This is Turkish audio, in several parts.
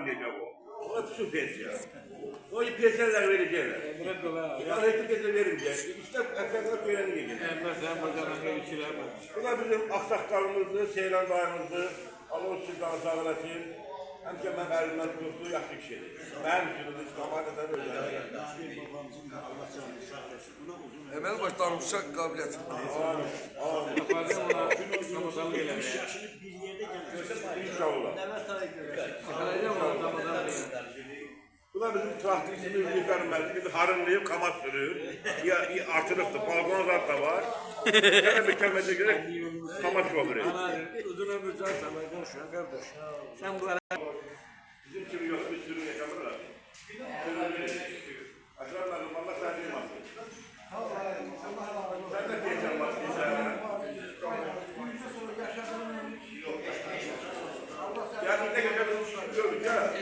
almayacak o. O su pes ya. O pesler verecekler. Ya hiç pesi vermeyecek. İşte efendim söyleni geliyor. Bu da bizim aksakalımızdı, Seylan dayımızdı. Allah sizden sağ olasın. Hemşe ben elimden tuttuğu yaxşı kişidir. Benim için istikamətən özel. Əməl başlanmışaq qabiliyyət. İnşallah. Bu da bizim traktisimiz yıkanmaz. Bir harınlayıp kamat sürüyor. Ya artırıktı, balkona zat da var. Gene mükemmelde göre kamat yolduruyor. Uzun ömür can sana konuşuyor kardeş. Sen bu ara... Bizim sürü yok, bir sürü yaşamırlar. Aşağıdan Allah sen duymasın. Sen de diyeceğim bak bize. Ya bir de geçelim gördük ya.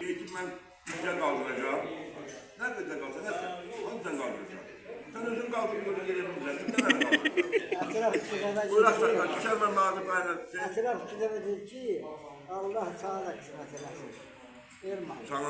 Eğitim ben güzel kaldıracağım. Ne güzel kalsa ne sen? Onu sen kaldıracaksın. Sen özün kaldırıp böyle gelebilirsin. Sen nerede kaldıracaksın? Uğraşlarla düşermem lazım aynen. Mesela bir kere dedi ki Allah sana da kısmet eylesin. Vermem. Sana